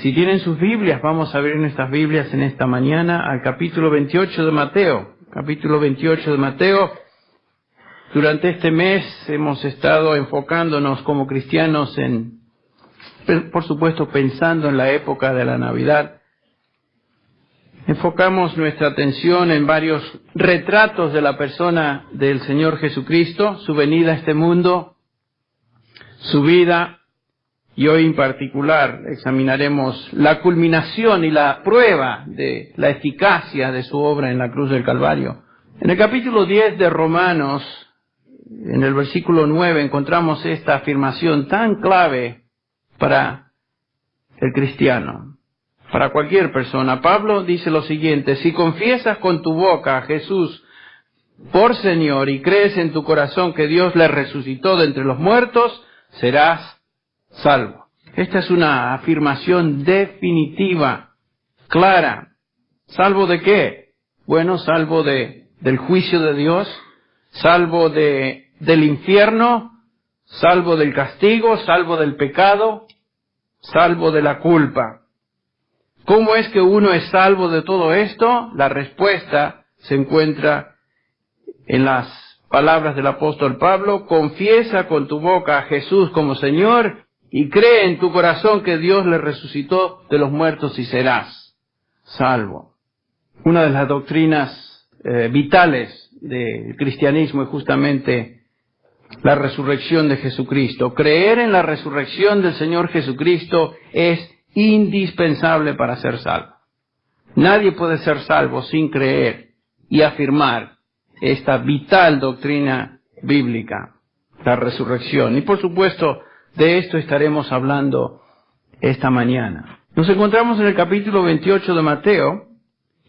Si tienen sus Biblias, vamos a abrir nuestras Biblias en esta mañana al capítulo 28 de Mateo. Capítulo 28 de Mateo. Durante este mes hemos estado enfocándonos como cristianos por supuesto, pensando en la época de la Navidad. Enfocamos nuestra atención en varios retratos de la persona del Señor Jesucristo, su venida a este mundo, su vida, y hoy en particular examinaremos la culminación y la prueba de la eficacia de su obra en la cruz del Calvario. En el capítulo 10 de Romanos, en el versículo 9, encontramos esta afirmación tan clave para el cristiano, para cualquier persona. Pablo dice lo siguiente: si confiesas con tu boca a Jesús por Señor y crees en tu corazón que Dios le resucitó de entre los muertos, serás salvo. Esta es una afirmación definitiva, clara. ¿Salvo de qué? Bueno, salvo del juicio de Dios, salvo del infierno, salvo del castigo, salvo del pecado, salvo de la culpa. ¿Cómo es que uno es salvo de todo esto? La respuesta se encuentra en las palabras del apóstol Pablo: confiesa con tu boca a Jesús como Señor y cree en tu corazón que Dios le resucitó de los muertos y serás salvo. Una de las doctrinas vitales del cristianismo es justamente la resurrección de Jesucristo. Creer en la resurrección del Señor Jesucristo es indispensable para ser salvo. Nadie puede ser salvo sin creer y afirmar esta vital doctrina bíblica, la resurrección. Y por supuesto, de esto estaremos hablando esta mañana. Nos encontramos en el capítulo 28 de Mateo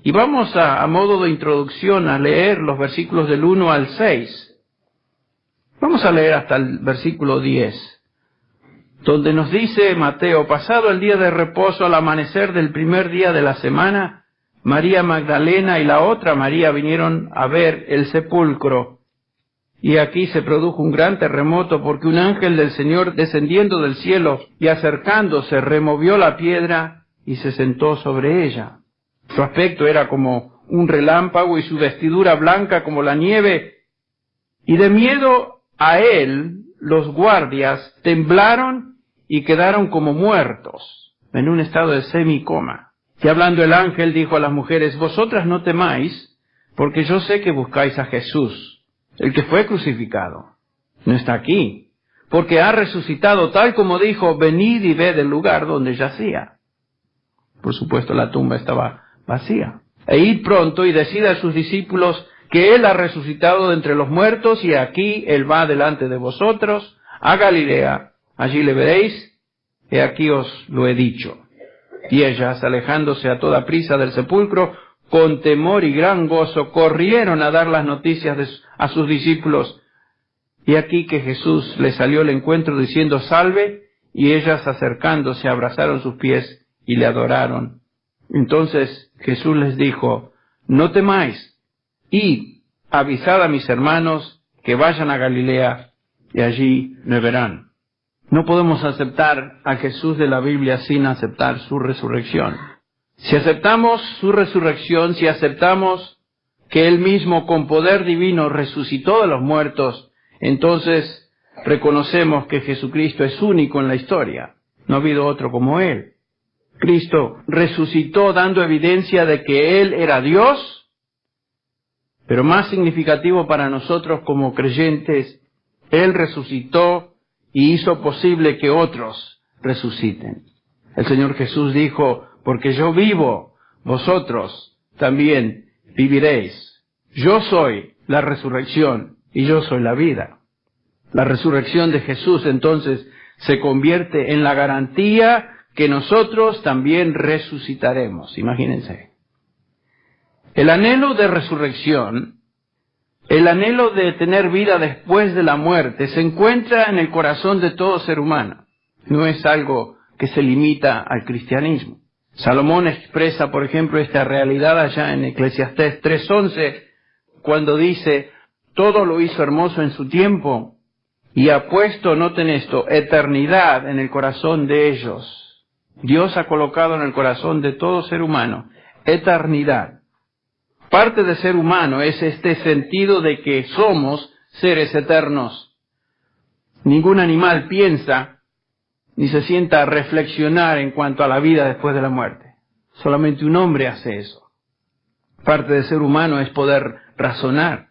y vamos a modo de introducción a leer los versículos del 1 al 6. Vamos a leer hasta el versículo 10, donde nos dice Mateo: pasado el día de reposo, al amanecer del primer día de la semana, María Magdalena y la otra María vinieron a ver el sepulcro. Y aquí se produjo un gran terremoto, porque un ángel del Señor, descendiendo del cielo y acercándose, removió la piedra y se sentó sobre ella. Su aspecto era como un relámpago y su vestidura blanca como la nieve. Y de miedo a él, los guardias temblaron y quedaron como muertos, en un estado de semicoma. Y hablando el ángel, dijo a las mujeres: vosotras no temáis, porque yo sé que buscáis a Jesús, el que fue crucificado. No está aquí, porque ha resucitado, tal como dijo. Venid y ved el lugar donde yacía. Por supuesto, la tumba estaba vacía. E id pronto y decid a sus discípulos que Él ha resucitado de entre los muertos, y aquí Él va delante de vosotros a Galilea. Allí le veréis, he aquí os lo he dicho. Y ellas, alejándose a toda prisa del sepulcro, con temor y gran gozo, corrieron a dar las noticias a sus discípulos. Y aquí que Jesús les salió al encuentro diciendo: salve, y ellas, acercándose, abrazaron sus pies y le adoraron. Entonces Jesús les dijo: no temáis, id, avisad a mis hermanos que vayan a Galilea, y allí me verán. No podemos aceptar a Jesús de la Biblia sin aceptar su resurrección. Si aceptamos su resurrección, si aceptamos que Él mismo con poder divino resucitó de los muertos, entonces reconocemos que Jesucristo es único en la historia. No ha habido otro como Él. Cristo resucitó dando evidencia de que Él era Dios, pero más significativo para nosotros como creyentes, Él resucitó y hizo posible que otros resuciten. El Señor Jesús dijo: porque yo vivo, vosotros también viviréis. Yo soy la resurrección y yo soy la vida. La resurrección de Jesús entonces se convierte en la garantía que nosotros también resucitaremos. Imagínense. El anhelo de resurrección, el anhelo de tener vida después de la muerte, se encuentra en el corazón de todo ser humano. No es algo que se limita al cristianismo. Salomón expresa, por ejemplo, esta realidad allá en Eclesiastés 3:11, cuando dice: todo lo hizo hermoso en su tiempo, y ha puesto, noten esto, eternidad en el corazón de ellos. Dios ha colocado en el corazón de todo ser humano eternidad. Parte de ser humano es este sentido de que somos seres eternos. Ningún animal piensa ni se sienta a reflexionar en cuanto a la vida después de la muerte. Solamente un hombre hace eso. Parte de ser humano es poder razonar.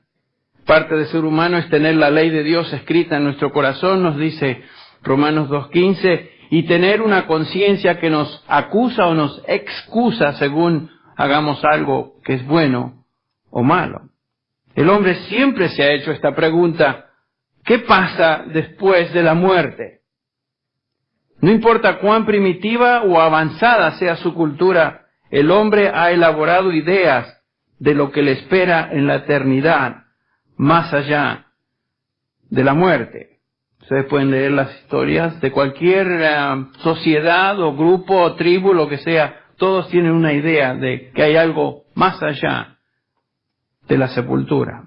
Parte de ser humano es tener la ley de Dios escrita en nuestro corazón, nos dice Romanos 2:15, y tener una conciencia que nos acusa o nos excusa según hagamos algo que es bueno o malo. El hombre siempre se ha hecho esta pregunta: ¿qué pasa después de la muerte? No importa cuán primitiva o avanzada sea su cultura, el hombre ha elaborado ideas de lo que le espera en la eternidad, más allá de la muerte. Ustedes pueden leer las historias de cualquier sociedad o grupo o tribu, lo que sea. Todos tienen una idea de que hay algo más allá de la sepultura.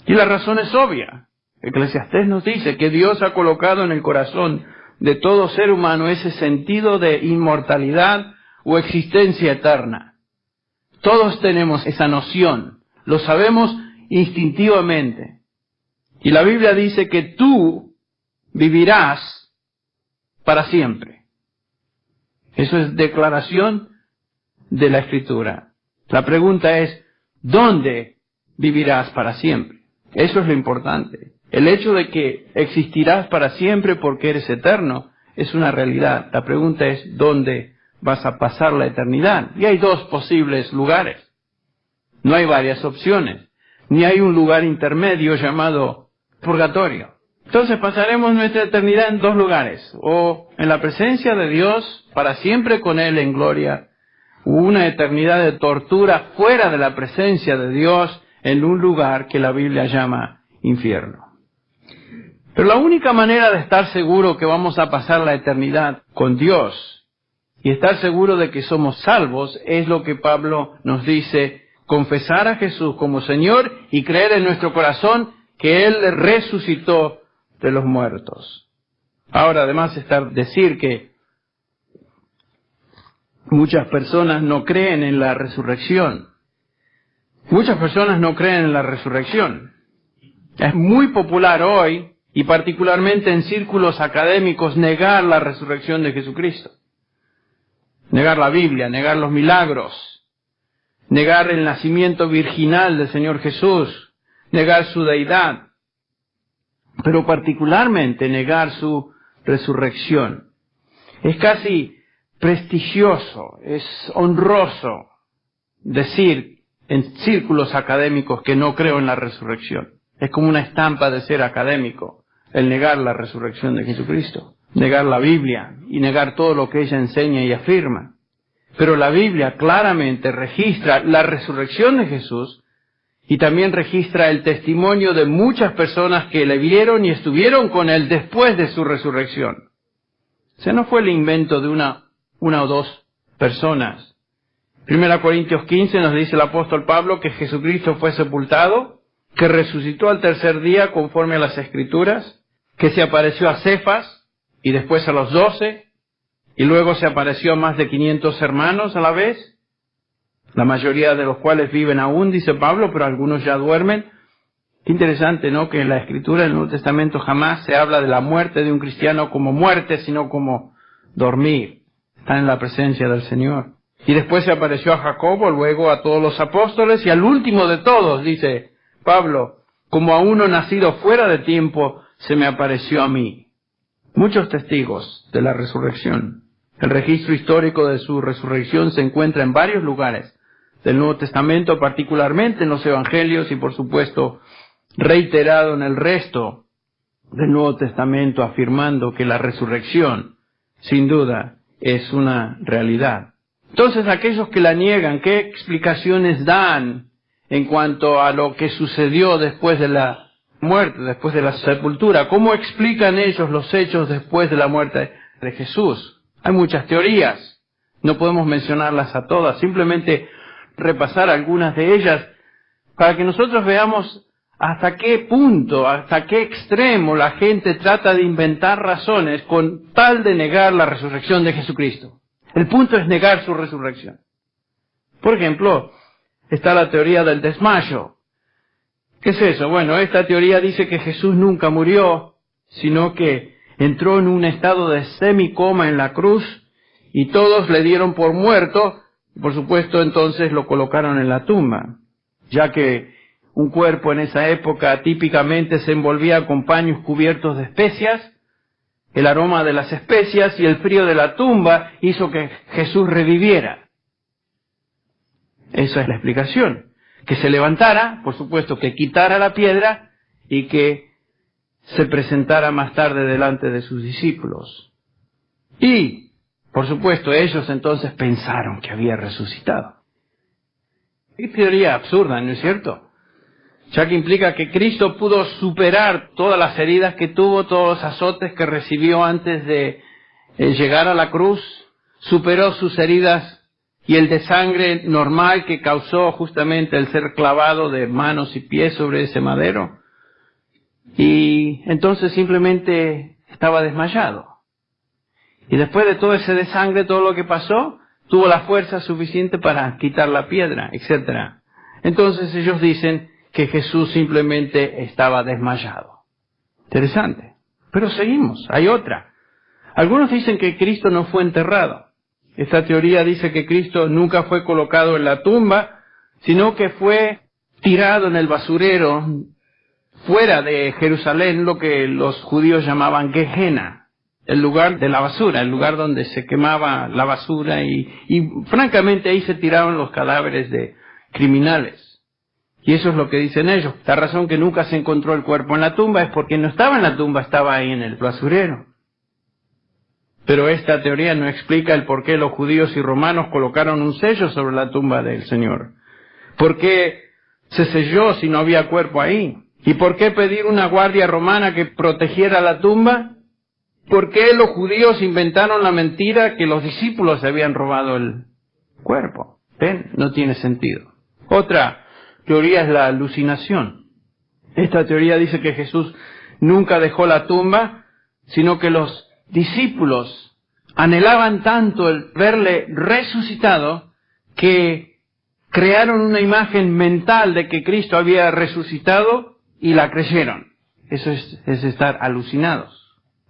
Y la razón es obvia. Eclesiastés nos dice que Dios ha colocado en el corazón de todo ser humano ese sentido de inmortalidad o existencia eterna. Todos tenemos esa noción, lo sabemos instintivamente. Y la Biblia dice que tú vivirás para siempre. Eso es declaración de la Escritura. La pregunta es, ¿dónde vivirás para siempre? Eso es lo importante. El hecho de que existirás para siempre porque eres eterno es una realidad. La pregunta es, ¿dónde vas a pasar la eternidad? Y hay dos posibles lugares. No hay varias opciones. Ni hay un lugar intermedio llamado purgatorio. Entonces pasaremos nuestra eternidad en dos lugares. O en la presencia de Dios, para siempre con Él en gloria. O una eternidad de tortura fuera de la presencia de Dios en un lugar que la Biblia llama infierno. Pero la única manera de estar seguro que vamos a pasar la eternidad con Dios y estar seguro de que somos salvos es lo que Pablo nos dice: confesar a Jesús como Señor y creer en nuestro corazón que Él resucitó de los muertos. Ahora, además está decir que muchas personas no creen en la resurrección. Muchas personas no creen en la resurrección. Es muy popular hoy, y particularmente en círculos académicos, negar la resurrección de Jesucristo. Negar la Biblia, negar los milagros, negar el nacimiento virginal del Señor Jesús, negar su deidad, pero particularmente negar su resurrección. Es casi prestigioso, es honroso decir en círculos académicos que no creo en la resurrección. Es como una estampa de ser académico, el negar la resurrección de Jesucristo, negar la Biblia y negar todo lo que ella enseña y afirma. Pero la Biblia claramente registra la resurrección de Jesús y también registra el testimonio de muchas personas que le vieron y estuvieron con Él después de su resurrección. O sea, no fue el invento de una o dos personas. 1 Corintios 15 nos dice el apóstol Pablo que Jesucristo fue sepultado, que resucitó al tercer día conforme a las Escrituras, que se apareció a Cefas y después a los 12, y luego se apareció a más de 500 hermanos a la vez, la mayoría de los cuales viven aún, dice Pablo, pero algunos ya duermen. Qué interesante, ¿no?, que en la Escritura del Nuevo Testamento jamás se habla de la muerte de un cristiano como muerte, sino como dormir. Están en la presencia del Señor. Y después se apareció a Jacobo, luego a todos los apóstoles, y al último de todos, dice Pablo, como a uno nacido fuera de tiempo, se me apareció a mí. Muchos testigos de la resurrección. El registro histórico de su resurrección se encuentra en varios lugares del Nuevo Testamento, particularmente en los Evangelios y, por supuesto, reiterado en el resto del Nuevo Testamento, afirmando que la resurrección, sin duda, es una realidad. Entonces, aquellos que la niegan, ¿qué explicaciones dan en cuanto a lo que sucedió después de la muerte, después de la sepultura? ¿Cómo explican ellos los hechos después de la muerte de Jesús? Hay muchas teorías, no podemos mencionarlas a todas, simplemente repasar algunas de ellas para que nosotros veamos hasta qué punto, hasta qué extremo la gente trata de inventar razones con tal de negar la resurrección de Jesucristo. El punto es negar su resurrección. Por ejemplo, está la teoría del desmayo. ¿Qué es eso? Bueno, esta teoría dice que Jesús nunca murió, sino que entró en un estado de semicoma en la cruz y todos le dieron por muerto. Por supuesto, entonces lo colocaron en la tumba, ya que un cuerpo en esa época típicamente se envolvía con paños cubiertos de especias. El aroma de las especias y el frío de la tumba hizo que Jesús reviviera. Esa es la explicación. Que se levantara, por supuesto, que quitara la piedra y que se presentara más tarde delante de sus discípulos. Y, por supuesto, ellos entonces pensaron que había resucitado. Qué teoría absurda, ¿no es cierto? Ya que implica que Cristo pudo superar todas las heridas que tuvo, todos los azotes que recibió antes de llegar a la cruz, superó sus heridas y el desangre normal que causó justamente el ser clavado de manos y pies sobre ese madero. Y entonces simplemente estaba desmayado. Y después de todo ese desangre, todo lo que pasó, tuvo la fuerza suficiente para quitar la piedra, etc. Entonces ellos dicen que Jesús simplemente estaba desmayado. Interesante. Pero seguimos, hay otra. Algunos dicen que Cristo no fue enterrado. Esta teoría dice que Cristo nunca fue colocado en la tumba, sino que fue tirado en el basurero fuera de Jerusalén, lo que los judíos llamaban Gehenna, el lugar de la basura, el lugar donde se quemaba la basura y francamente ahí se tiraron los cadáveres de criminales. Y eso es lo que dicen ellos. La razón que nunca se encontró el cuerpo en la tumba es porque no estaba en la tumba, estaba ahí en el basurero. Pero esta teoría no explica el por qué los judíos y romanos colocaron un sello sobre la tumba del Señor. ¿Por qué se selló si no había cuerpo ahí? ¿Y por qué pedir una guardia romana que protegiera la tumba? ¿Por qué los judíos inventaron la mentira que los discípulos habían robado el cuerpo? ¿Ven? No tiene sentido. Otra teoría es la alucinación. Esta teoría dice que Jesús nunca dejó la tumba, sino que los discípulos anhelaban tanto el verle resucitado que crearon una imagen mental de que Cristo había resucitado y la creyeron. Eso es estar alucinados.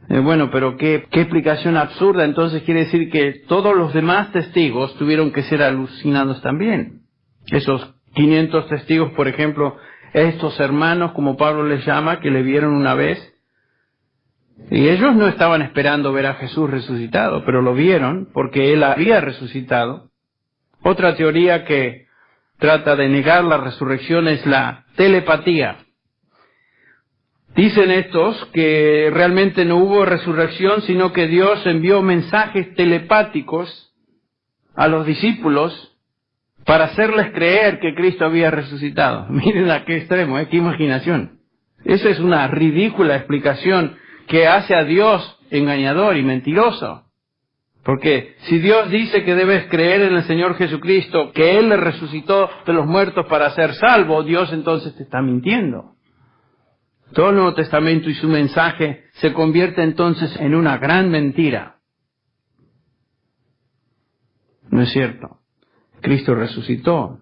Bueno, pero ¿qué explicación absurda? Entonces quiere decir que todos los demás testigos tuvieron que ser alucinados también. Esos 500 testigos, por ejemplo, estos hermanos, como Pablo les llama, que le vieron una vez, y ellos no estaban esperando ver a Jesús resucitado, pero lo vieron porque Él había resucitado. Otra teoría que trata de negar la resurrección es la telepatía. Dicen estos que realmente no hubo resurrección, sino que Dios envió mensajes telepáticos a los discípulos para hacerles creer que Cristo había resucitado. Miren a qué extremo, qué imaginación. Esa es una ridícula explicación que hace a Dios engañador y mentiroso. Porque si Dios dice que debes creer en el Señor Jesucristo, que Él le resucitó de los muertos para ser salvo, Dios entonces te está mintiendo. Todo el Nuevo Testamento y su mensaje se convierte entonces en una gran mentira. ¿No es cierto? Cristo resucitó.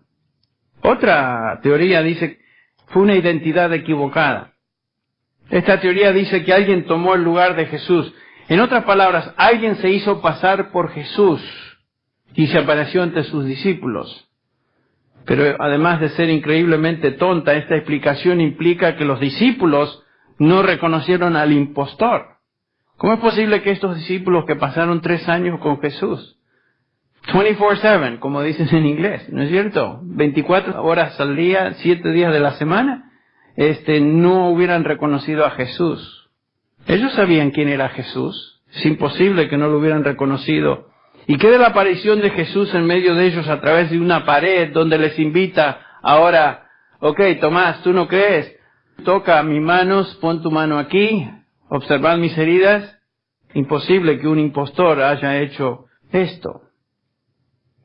Otra teoría dice que fue una identidad equivocada. Esta teoría dice que alguien tomó el lugar de Jesús. En otras palabras, alguien se hizo pasar por Jesús y se apareció ante sus discípulos. Pero además de ser increíblemente tonta, esta explicación implica que los discípulos no reconocieron al impostor. ¿Cómo es posible que estos discípulos que pasaron 3 años con Jesús, 24/7, como dicen en inglés, ¿no es cierto? 24 horas al día, 7 días de la semana, no hubieran reconocido a Jesús? Ellos sabían quién era Jesús. Es imposible que no lo hubieran reconocido. ¿Y qué de la aparición de Jesús en medio de ellos a través de una pared donde les invita ahora, ok, Tomás, ¿tú no crees? Toca mis manos, pon tu mano aquí, observad mis heridas. Imposible que un impostor haya hecho esto.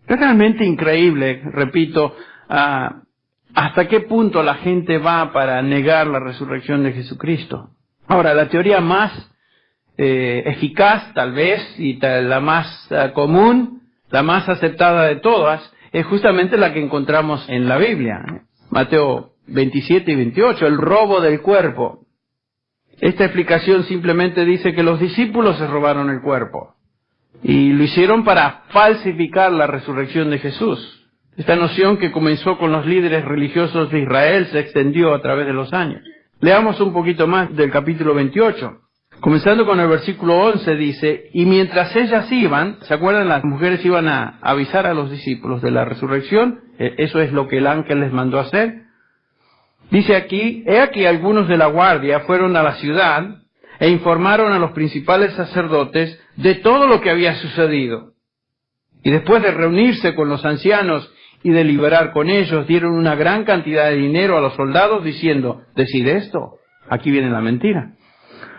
Es realmente increíble, repito, hasta qué punto la gente va para negar la resurrección de Jesucristo. Ahora, la teoría más eficaz, tal vez, y la más común, la más aceptada de todas, es justamente la que encontramos en la Biblia. Mateo 27 y 28, el robo del cuerpo. Esta explicación simplemente dice que los discípulos se robaron el cuerpo. Y lo hicieron para falsificar la resurrección de Jesús. Esta noción, que comenzó con los líderes religiosos de Israel, se extendió a través de los años. Leamos un poquito más del capítulo 28. Comenzando con el versículo 11, dice: y mientras ellas iban, ¿se acuerdan? Las mujeres iban a avisar a los discípulos de la resurrección. Eso es lo que el ángel les mandó a hacer. Dice aquí: he aquí algunos de la guardia fueron a la ciudad e informaron a los principales sacerdotes de todo lo que había sucedido. Y después de reunirse con los ancianos y deliberar con ellos, dieron una gran cantidad de dinero a los soldados, diciendo: decid esto, aquí viene la mentira.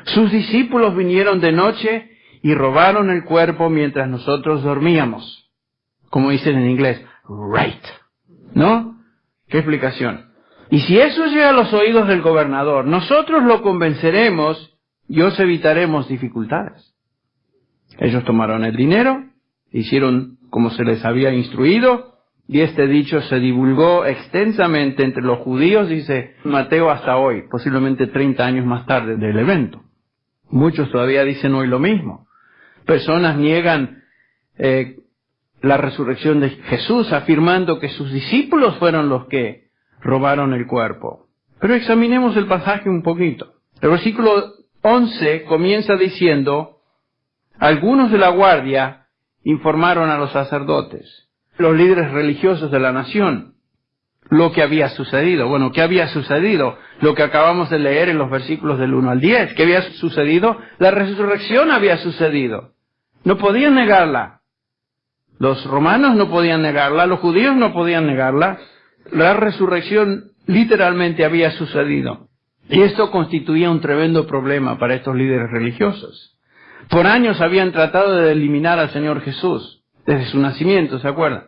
Sus discípulos vinieron de noche y robaron el cuerpo mientras nosotros dormíamos. Como dicen en inglés, right. ¿No? ¿Qué explicación? Y si eso llega a los oídos del gobernador, nosotros lo convenceremos y os evitaremos dificultades. Ellos tomaron el dinero, hicieron como se les había instruido, y este dicho se divulgó extensamente entre los judíos, dice Mateo, hasta hoy, posiblemente 30 años más tarde del evento. Muchos todavía dicen hoy lo mismo. Personas niegan la resurrección de Jesús, afirmando que sus discípulos fueron los que robaron el cuerpo. Pero examinemos el pasaje un poquito. El versículo 11 comienza diciendo: algunos de la guardia informaron a los sacerdotes, los líderes religiosos de la nación, lo que había sucedido. Bueno, ¿qué había sucedido? Lo que acabamos de leer en los versículos del 1 al 10. ¿Qué había sucedido? La resurrección había sucedido. No podían negarla. Los romanos no podían negarla, los judíos no podían negarla. La resurrección literalmente había sucedido. Y esto constituía un tremendo problema para estos líderes religiosos. Por años habían tratado de eliminar al Señor Jesús, desde su nacimiento, ¿se acuerdan?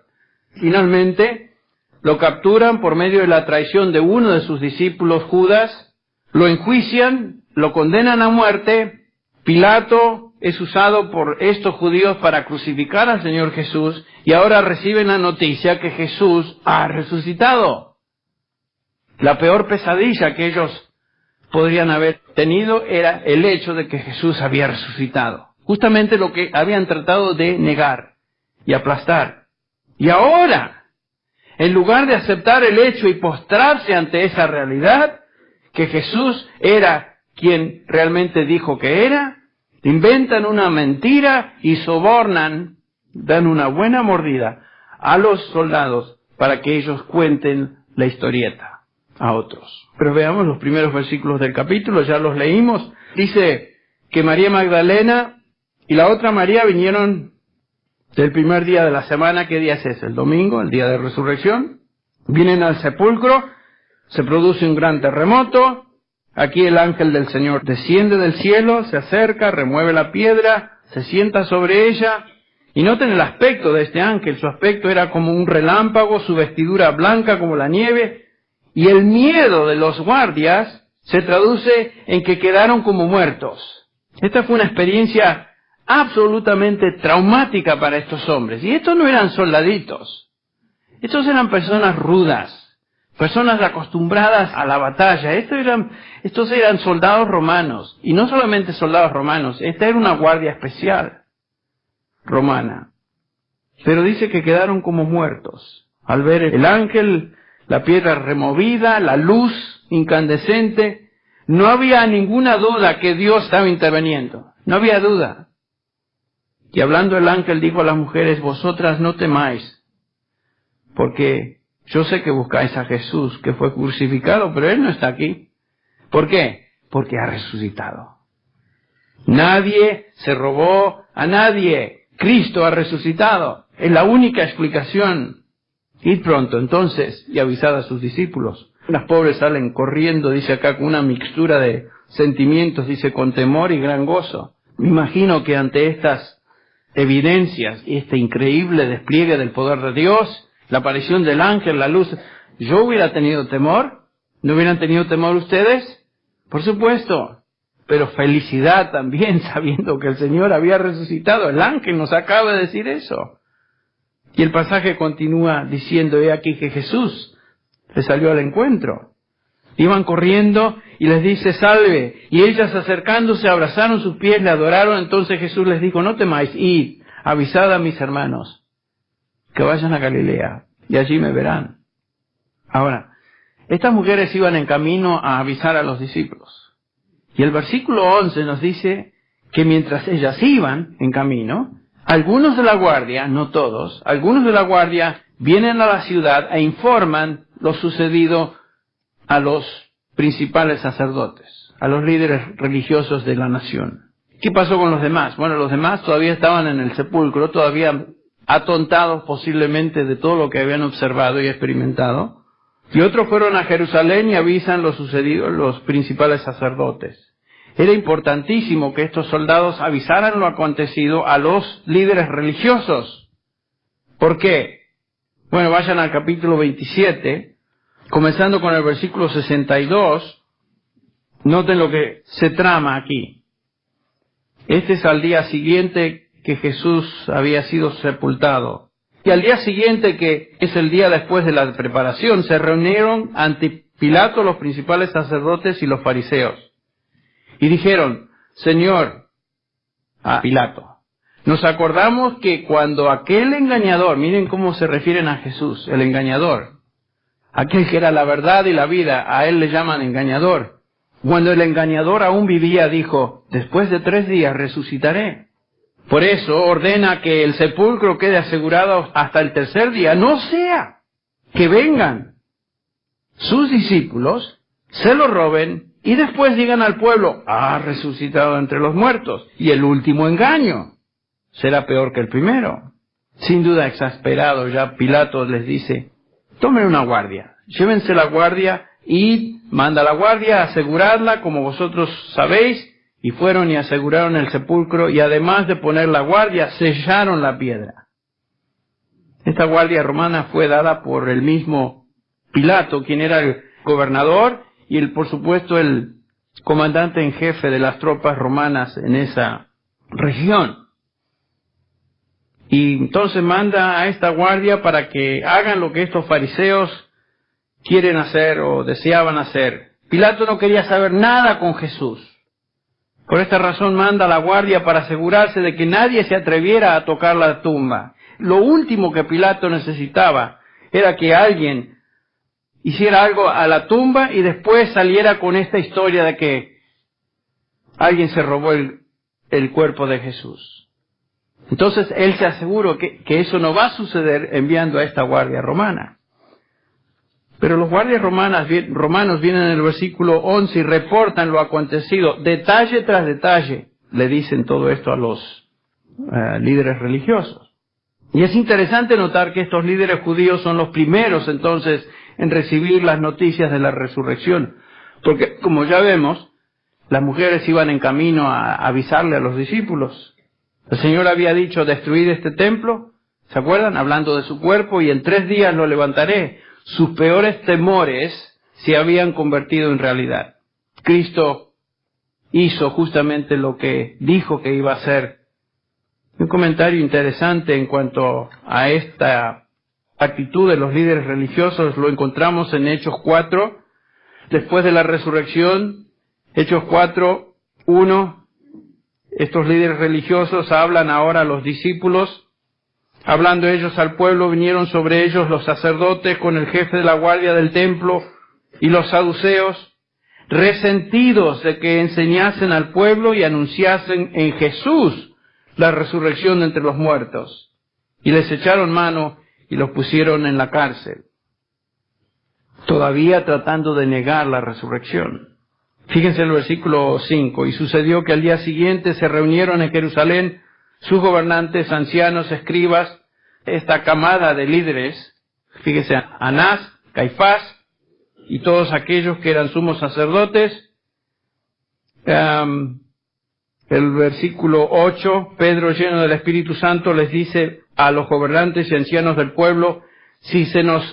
Finalmente, lo capturan por medio de la traición de uno de sus discípulos, Judas, lo enjuician, lo condenan a muerte. Pilato es usado por estos judíos para crucificar al Señor Jesús, y ahora reciben la noticia que Jesús ha resucitado. La peor pesadilla que ellos podrían haber tenido era el hecho de que Jesús había resucitado. Justamente lo que habían tratado de negar y aplastar. Y ahora, en lugar de aceptar el hecho y postrarse ante esa realidad, que Jesús era quien realmente dijo que era, inventan una mentira y sobornan, dan una buena mordida a los soldados para que ellos cuenten la historieta a otros. Pero veamos los primeros versículos del capítulo, ya los leímos. Dice que María Magdalena y la otra María vinieron del primer día de la semana. ¿Qué día es ese? El domingo, el día de resurrección. Vienen al sepulcro, se produce un gran terremoto. Aquí el ángel del Señor desciende del cielo, se acerca, remueve la piedra, se sienta sobre ella. Y noten el aspecto de este ángel. Su aspecto era como un relámpago, su vestidura blanca como la nieve. Y el miedo de los guardias se traduce en que quedaron como muertos. Esta fue una experiencia absolutamente traumática para estos hombres. Y estos no eran soldaditos. Estos eran personas rudas, personas acostumbradas a la batalla. Estos eran soldados romanos. Y no solamente soldados romanos, esta era una guardia especial romana. Pero dice que quedaron como muertos al ver el ángel, la piedra removida, la luz incandescente. No había ninguna duda que Dios estaba interviniendo. No había duda. Y hablando el ángel dijo a las mujeres: vosotras no temáis, porque yo sé que buscáis a Jesús, que fue crucificado, pero Él no está aquí. ¿Por qué? Porque ha resucitado. Nadie se robó a nadie. Cristo ha resucitado. Es la única explicación. Id pronto entonces y avisad a sus discípulos. Las pobres salen corriendo, dice acá, con una mixtura de sentimientos, dice, con temor y gran gozo. Me imagino que ante estas evidencias y este increíble despliegue del poder de Dios, la aparición del ángel, la luz, ¿yo hubiera tenido temor? ¿No hubieran tenido temor ustedes? Por supuesto. Pero felicidad también, sabiendo que el Señor había resucitado. El ángel nos acaba de decir eso. Y el pasaje continúa diciendo, he aquí que Jesús les salió al encuentro. Iban corriendo y les dice, salve. Y ellas acercándose abrazaron sus pies, le adoraron. Entonces Jesús les dijo, no temáis, id, avisad a mis hermanos que vayan a Galilea y allí me verán. Ahora, estas mujeres iban en camino a avisar a los discípulos. Y el versículo 11 nos dice que mientras ellas iban en camino, algunos de la guardia, no todos, algunos de la guardia vienen a la ciudad e informan lo sucedido a los principales sacerdotes, a los líderes religiosos de la nación. ¿Qué pasó con los demás? Bueno, los demás todavía estaban en el sepulcro, todavía atontados posiblemente de todo lo que habían observado y experimentado. Y otros fueron a Jerusalén y avisan lo sucedido a los principales sacerdotes. Era importantísimo que estos soldados avisaran lo acontecido a los líderes religiosos. ¿Por qué? Bueno, vayan al capítulo 27, comenzando con el versículo 62. Noten lo que se trama aquí. Este es al día siguiente que Jesús había sido sepultado. Y al día siguiente, que es el día después de la preparación, se reunieron ante Pilato los principales sacerdotes y los fariseos. Y dijeron, Señor, a Pilato, nos acordamos que cuando aquel engañador, miren cómo se refieren a Jesús, el engañador, aquel que era la verdad y la vida, a él le llaman engañador. Cuando el engañador aún vivía, dijo, después de 3 días resucitaré. Por eso ordena que el sepulcro quede asegurado hasta el 3er día, no sea que vengan sus discípulos, se lo roben y después digan al pueblo, ha resucitado entre los muertos, y el último engaño será peor que el primero. Sin duda exasperado ya, Pilato les dice, tomen una guardia, llévense la guardia y manda la guardia a asegurarla como vosotros sabéis. Y fueron y aseguraron el sepulcro y además de poner la guardia, sellaron la piedra. Esta guardia romana fue dada por el mismo Pilato, quien era el gobernador y por supuesto el comandante en jefe de las tropas romanas en esa región. Y entonces manda a esta guardia para que hagan lo que estos fariseos quieren hacer o deseaban hacer. Pilato no quería saber nada con Jesús. Por esta razón manda a la guardia para asegurarse de que nadie se atreviera a tocar la tumba. Lo último que Pilato necesitaba era que alguien hiciera algo a la tumba y después saliera con esta historia de que alguien se robó el cuerpo de Jesús. Entonces él se aseguró que eso no va a suceder enviando a esta guardia romana. Pero los guardias romanos vienen en el versículo 11 y reportan lo acontecido, detalle tras detalle. Le dicen todo esto a los líderes religiosos. Y es interesante notar que estos líderes judíos son los primeros entonces en recibir las noticias de la resurrección. Porque, como ya vemos, las mujeres iban en camino a avisarle a los discípulos. El Señor había dicho, destruid este templo, ¿se acuerdan? Hablando de su cuerpo, y en 3 días lo levantaré. Sus peores temores se habían convertido en realidad. Cristo hizo justamente lo que dijo que iba a hacer. Un comentario interesante en cuanto a esta actitud de los líderes religiosos lo encontramos en Hechos 4, después de la resurrección, Hechos 4, 1, estos líderes religiosos hablan ahora a los discípulos. Hablando ellos al pueblo, vinieron sobre ellos los sacerdotes con el jefe de la guardia del templo y los saduceos, resentidos de que enseñasen al pueblo y anunciasen en Jesús la resurrección de entre los muertos. Y les echaron mano y los pusieron en la cárcel, todavía tratando de negar la resurrección. Fíjense el versículo 5. Y sucedió que al día siguiente se reunieron en Jerusalén sus gobernantes, ancianos, escribas, esta camada de líderes, fíjese, Anás, Caifás y todos aquellos que eran sumos sacerdotes. El versículo 8, Pedro, lleno del Espíritu Santo, les dice a los gobernantes y ancianos del pueblo, si se nos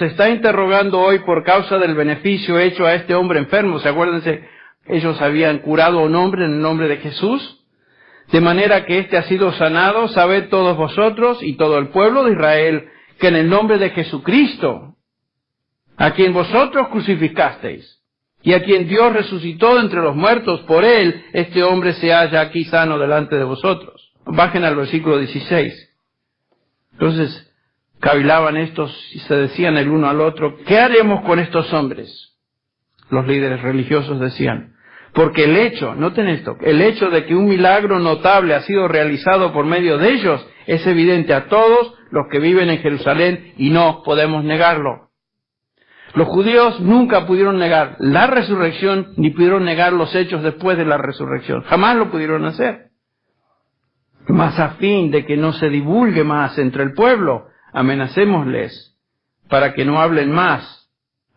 está interrogando hoy por causa del beneficio hecho a este hombre enfermo, ¿se acuérdense? Ellos habían curado a un hombre en el nombre de Jesús. De manera que éste ha sido sanado, sabed todos vosotros y todo el pueblo de Israel, que en el nombre de Jesucristo, a quien vosotros crucificasteis, y a quien Dios resucitó de entre los muertos, por él este hombre se halla aquí sano delante de vosotros. Bajen al versículo 16. Entonces cavilaban estos y se decían el uno al otro, ¿qué haremos con estos hombres? Los líderes religiosos decían, porque el hecho, noten esto, el hecho de que un milagro notable ha sido realizado por medio de ellos es evidente a todos los que viven en Jerusalén y no podemos negarlo. Los judíos nunca pudieron negar la resurrección ni pudieron negar los hechos después de la resurrección. Jamás lo pudieron hacer. Mas a fin de que no se divulgue más entre el pueblo, amenacémosles para que no hablen más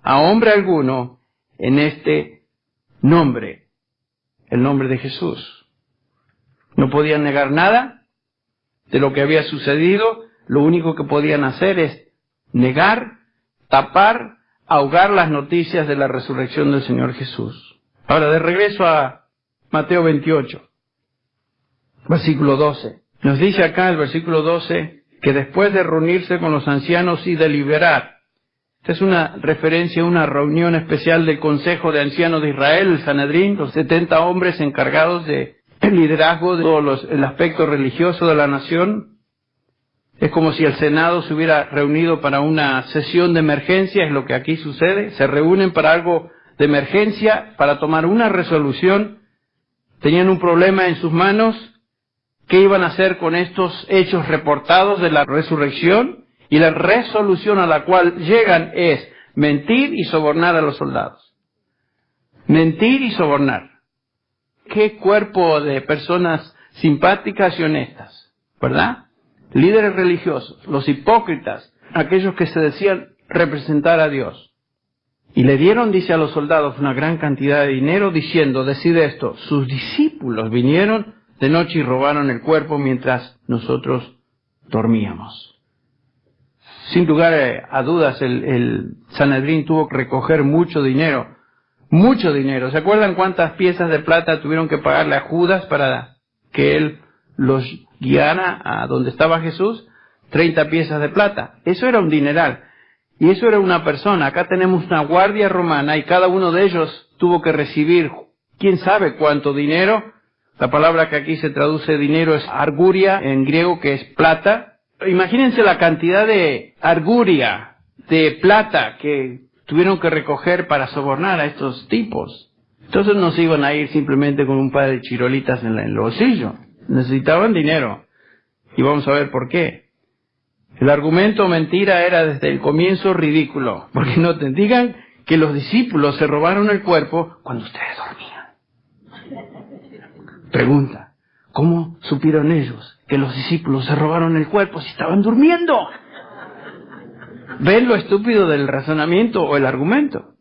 a hombre alguno en este nombre, el nombre de Jesús. No podían negar nada de lo que había sucedido. Lo único que podían hacer es negar, tapar, ahogar las noticias de la resurrección del Señor Jesús. Ahora, de regreso a Mateo 28, versículo 12. Nos dice acá el versículo 12 que después de reunirse con los ancianos y deliberar, esta es una referencia a una reunión especial del Consejo de Ancianos de Israel, el Sanedrín, los 70 hombres encargados del liderazgo de todo el aspecto religioso de la nación. Es como si el Senado se hubiera reunido para una sesión de emergencia, es lo que aquí sucede. Se reúnen para algo de emergencia, para tomar una resolución. Tenían un problema en sus manos. ¿Qué iban a hacer con estos hechos reportados de la resurrección? Y la resolución a la cual llegan es mentir y sobornar a los soldados. Mentir y sobornar. Qué cuerpo de personas simpáticas y honestas, ¿verdad? Líderes religiosos, los hipócritas, aquellos que se decían representar a Dios. Y le dieron, dice a los soldados, una gran cantidad de dinero, diciendo, decide esto, sus discípulos vinieron de noche y robaron el cuerpo mientras nosotros dormíamos. Sin lugar a dudas, el Sanedrín tuvo que recoger mucho dinero. Mucho dinero. ¿Se acuerdan cuántas piezas de plata tuvieron que pagarle a Judas para que él los guiara a donde estaba Jesús? 30 piezas de plata. Eso era un dineral. Y eso era una persona. Acá tenemos una guardia romana y cada uno de ellos tuvo que recibir quién sabe cuánto dinero. La palabra que aquí se traduce dinero es arguria en griego, que es plata. Imagínense la cantidad de arguria, de plata que tuvieron que recoger para sobornar a estos tipos. Entonces no se iban a ir simplemente con un par de chirolitas en el bolsillo. Necesitaban dinero. Y vamos a ver por qué. El argumento mentira era desde el comienzo ridículo. Porque no te digan que los discípulos se robaron el cuerpo cuando ustedes dormían. Pregunta, ¿cómo supieron ellos que los discípulos se robaron el cuerpo si estaban durmiendo? ¿Ven lo estúpido del razonamiento o el argumento?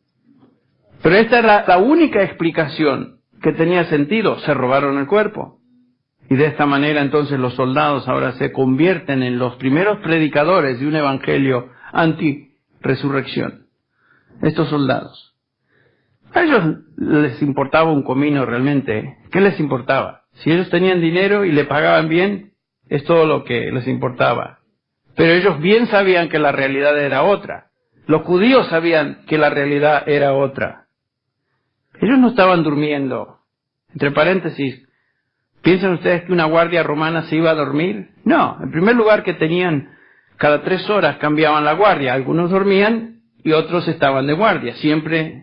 Pero esta era la única explicación que tenía sentido. Se robaron el cuerpo. Y de esta manera entonces los soldados ahora se convierten en los primeros predicadores de un evangelio anti-resurrección. Estos soldados. A ellos les importaba un comino realmente. ¿Qué les importaba? Si ellos tenían dinero y le pagaban bien, es todo lo que les importaba. Pero ellos bien sabían que la realidad era otra. Los judíos sabían que la realidad era otra. Ellos no estaban durmiendo. Entre paréntesis, ¿piensan ustedes que una guardia romana se iba a dormir? No. En primer lugar, que tenían, cada 3 horas cambiaban la guardia. Algunos dormían y otros estaban de guardia. Siempre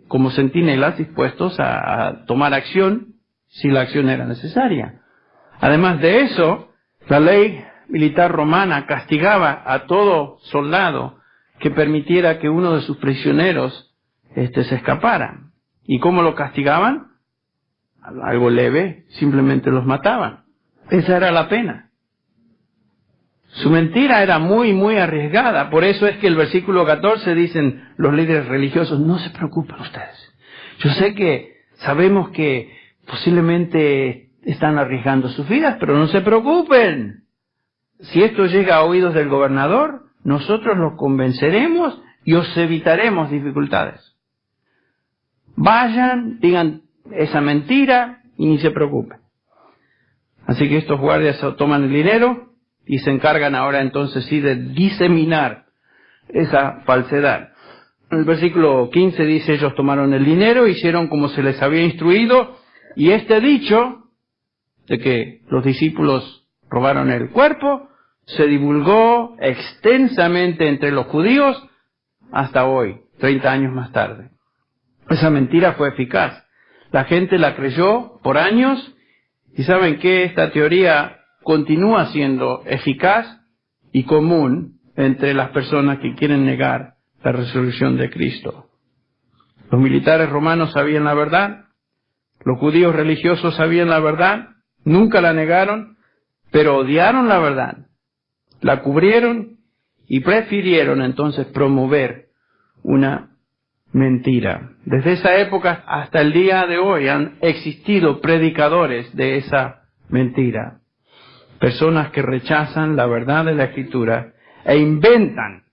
como centinelas dispuestos a tomar acción si la acción era necesaria. Además de eso, la ley militar romana castigaba a todo soldado que permitiera que uno de sus prisioneros se escapara. ¿Y cómo lo castigaban? Algo leve, simplemente los mataban. Esa era la pena. Su mentira era muy, muy arriesgada. Por eso es que el versículo 14 dicen los líderes religiosos, no se preocupen ustedes. Yo sé que sabemos que posiblemente están arriesgando sus vidas, pero no se preocupen. Si esto llega a oídos del gobernador, nosotros los convenceremos y os evitaremos dificultades. Vayan, digan esa mentira y ni se preocupen. Así que estos guardias toman el dinero y se encargan ahora entonces sí de diseminar esa falsedad. En el versículo 15 dice, ellos tomaron el dinero, hicieron como se les había instruido, y este dicho de que los discípulos robaron el cuerpo se divulgó extensamente entre los judíos hasta hoy, 30 años más tarde. Esa mentira fue eficaz. La gente la creyó por años, y saben que esta teoría continúa siendo eficaz y común entre las personas que quieren negar la resurrección de Cristo. Los militares romanos sabían la verdad, los judíos religiosos sabían la verdad, nunca la negaron, pero odiaron la verdad, la cubrieron y prefirieron entonces promover una mentira. Desde esa época hasta el día de hoy han existido predicadores de esa mentira. Personas que rechazan la verdad de la Escritura e inventan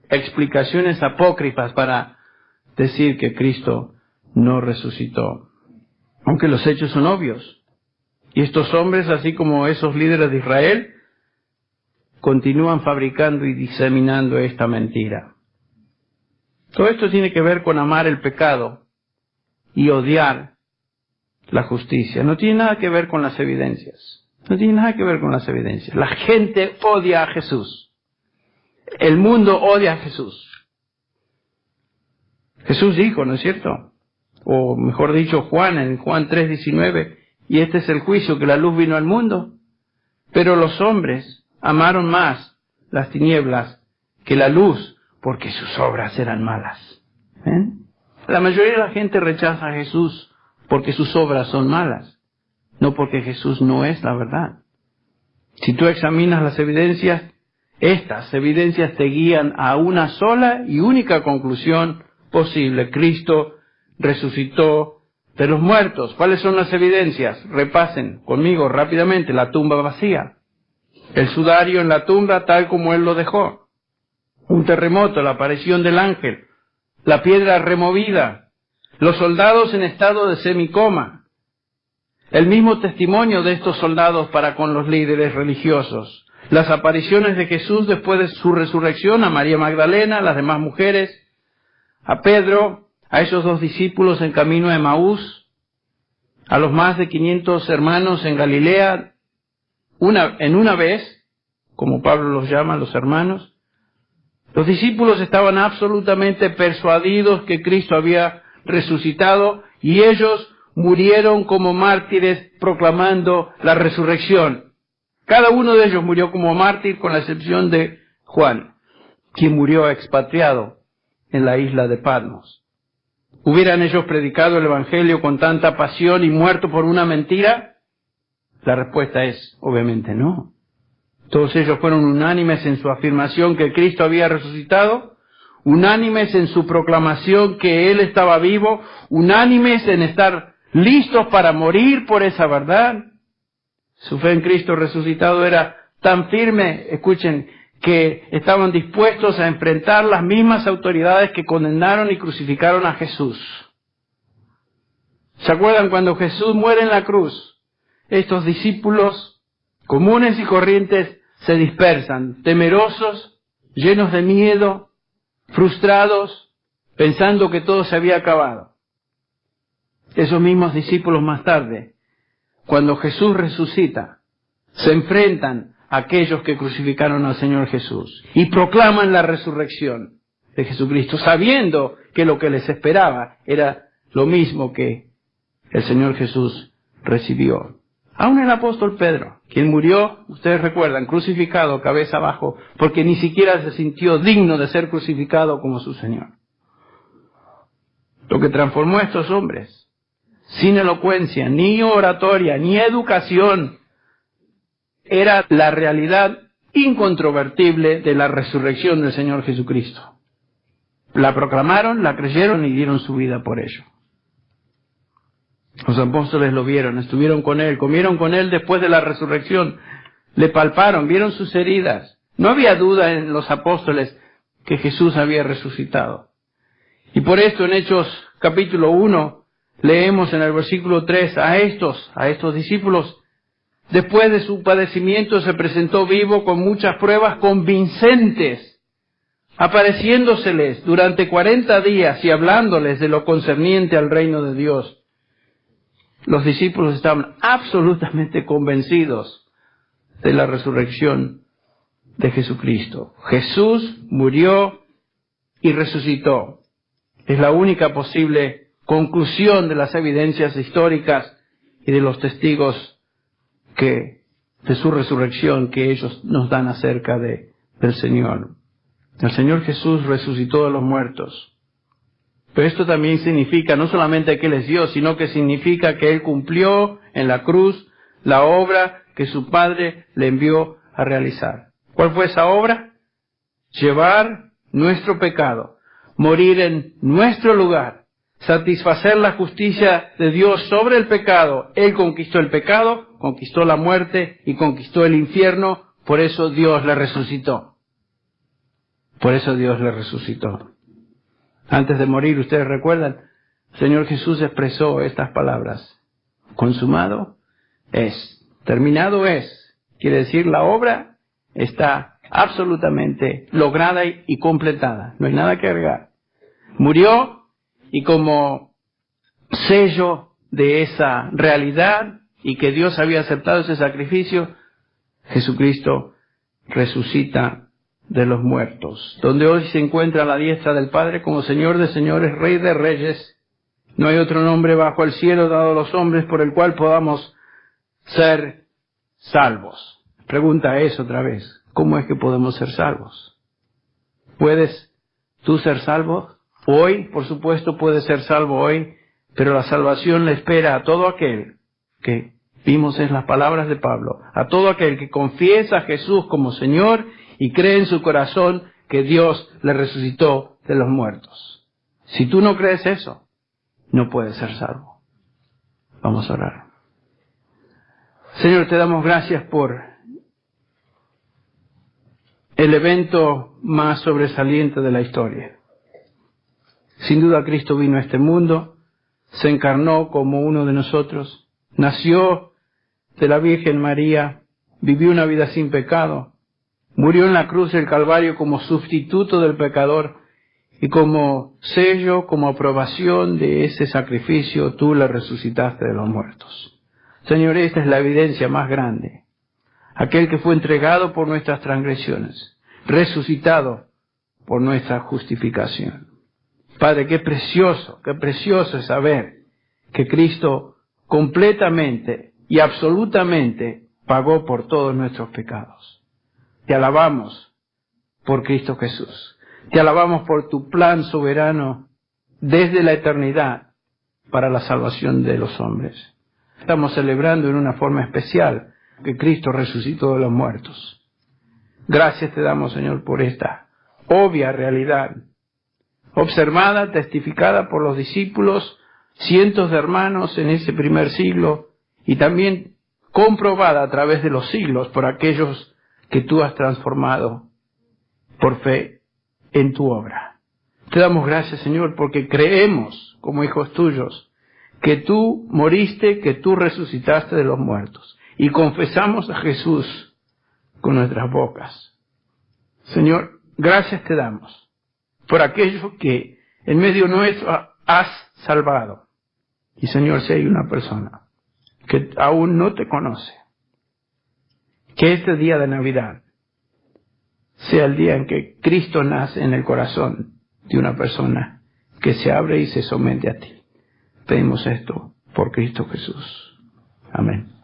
explicaciones apócrifas para decir que Cristo no resucitó. Aunque los hechos son obvios. Y estos hombres, así como esos líderes de Israel, continúan fabricando y diseminando esta mentira. Todo esto tiene que ver con amar el pecado y odiar la justicia. No tiene nada que ver con las evidencias. No tiene nada que ver con las evidencias. La gente odia a Jesús. El mundo odia a Jesús. Jesús dijo, ¿no es cierto? O mejor dicho, Juan, en Juan 3:19, y este es el juicio, que la luz vino al mundo. Pero los hombres amaron más las tinieblas que la luz, porque sus obras eran malas. ¿Ven? La mayoría de la gente rechaza a Jesús porque sus obras son malas, no porque Jesús no es la verdad. Si tú examinas las evidencias, estas evidencias te guían a una sola y única conclusión posible. Cristo resucitó de los muertos. ¿Cuáles son las evidencias? Repasen conmigo rápidamente. La tumba vacía, el sudario en la tumba tal como Él lo dejó, un terremoto, la aparición del ángel, la piedra removida, los soldados en estado de semicoma, el mismo testimonio de estos soldados para con los líderes religiosos, las apariciones de Jesús después de su resurrección a María Magdalena, a las demás mujeres, a Pedro, a esos 2 discípulos en camino a Emaús, a los más de 500 hermanos en Galilea, en una vez, como Pablo los llama, los hermanos. Los discípulos estaban absolutamente persuadidos que Cristo había resucitado y ellos murieron como mártires proclamando la resurrección. Cada uno de ellos murió como mártir con la excepción de Juan, quien murió expatriado en la isla de Patmos. ¿Hubieran ellos predicado el Evangelio con tanta pasión y muerto por una mentira? La respuesta es, obviamente no. Todos ellos fueron unánimes en su afirmación que Cristo había resucitado, unánimes en su proclamación que Él estaba vivo, unánimes en estar listos para morir por esa verdad. Su fe en Cristo resucitado era tan firme, escuchen, que estaban dispuestos a enfrentar las mismas autoridades que condenaron y crucificaron a Jesús. ¿Se acuerdan cuando Jesús muere en la cruz? Estos discípulos comunes y corrientes se dispersan, temerosos, llenos de miedo, frustrados, pensando que todo se había acabado. Esos mismos discípulos más tarde, cuando Jesús resucita, se enfrentan a aquellos que crucificaron al Señor Jesús y proclaman la resurrección de Jesucristo, sabiendo que lo que les esperaba era lo mismo que el Señor Jesús recibió. Aún el apóstol Pedro, quien murió, ustedes recuerdan, crucificado cabeza abajo, porque ni siquiera se sintió digno de ser crucificado como su Señor. Lo que transformó a estos hombres, sin elocuencia, ni oratoria, ni educación, era la realidad incontrovertible de la resurrección del Señor Jesucristo. La proclamaron, la creyeron y dieron su vida por ello. Los apóstoles lo vieron, estuvieron con Él, comieron con Él después de la resurrección, le palparon, vieron sus heridas. No había duda en los apóstoles que Jesús había resucitado. Y por esto en Hechos capítulo 1 leemos en el versículo 3 a estos discípulos después de su padecimiento, se presentó vivo con muchas pruebas convincentes, apareciéndoseles durante 40 días y hablándoles de lo concerniente al reino de Dios. Los discípulos estaban absolutamente convencidos de la resurrección de Jesucristo. Jesús murió y resucitó. Es la única posible conclusión de las evidencias históricas y de los testigos de su resurrección que ellos nos dan acerca del Señor. El Señor Jesús resucitó de los muertos. Pero esto también significa no solamente que Él es Dios, sino que significa que Él cumplió en la cruz la obra que su Padre le envió a realizar. ¿Cuál fue esa obra? Llevar nuestro pecado, morir en nuestro lugar, satisfacer la justicia de Dios sobre el pecado. Él conquistó el pecado, conquistó la muerte y conquistó el infierno. Por eso Dios le resucitó. Por eso Dios le resucitó. Antes de morir, ustedes recuerdan, el Señor Jesús expresó estas palabras: consumado es, terminado es. Quiere decir, la obra está absolutamente lograda y completada. No hay nada que agregar. Murió, y como sello de esa realidad y que Dios había aceptado ese sacrificio, Jesucristo resucita de los muertos, donde hoy se encuentra a la diestra del Padre como Señor de señores, Rey de reyes. No hay otro nombre bajo el cielo dado a los hombres por el cual podamos ser salvos. Pregunta es otra vez: ¿cómo es que podemos ser salvos? ¿Puedes tú ser salvo hoy? Por supuesto puedes ser salvo hoy, pero la salvación le espera a todo aquel que, vimos en las palabras de Pablo, a todo aquel que confiesa a Jesús como Señor y cree en su corazón que Dios le resucitó de los muertos. Si tú no crees eso, no puedes ser salvo. Vamos a orar. Señor, te damos gracias por el evento más sobresaliente de la historia. Sin duda Cristo vino a este mundo, se encarnó como uno de nosotros, nació de la Virgen María, vivió una vida sin pecado, murió en la cruz del Calvario como sustituto del pecador, y como sello, como aprobación de ese sacrificio, tú le resucitaste de los muertos. Señor, esta es la evidencia más grande. Aquel que fue entregado por nuestras transgresiones, resucitado por nuestra justificación. Padre, qué precioso es saber que Cristo completamente y absolutamente pagó por todos nuestros pecados. Te alabamos por Cristo Jesús. Te alabamos por tu plan soberano desde la eternidad para la salvación de los hombres. Estamos celebrando en una forma especial que Cristo resucitó de los muertos. Gracias te damos, Señor, por esta obvia realidad, observada, testificada por los discípulos, cientos de hermanos en ese primer siglo, y también comprobada a través de los siglos por aquellos que tú has transformado por fe en tu obra. Te damos gracias, Señor, porque creemos, como hijos tuyos, que tú moriste, que tú resucitaste de los muertos, y confesamos a Jesús con nuestras bocas. Señor, gracias te damos por aquello que en medio nuestro has salvado. Y Señor, si hay una persona que aún no te conoce, que este día de Navidad sea el día en que Cristo nace en el corazón de una persona que se abre y se somete a ti. Pedimos esto por Cristo Jesús. Amén.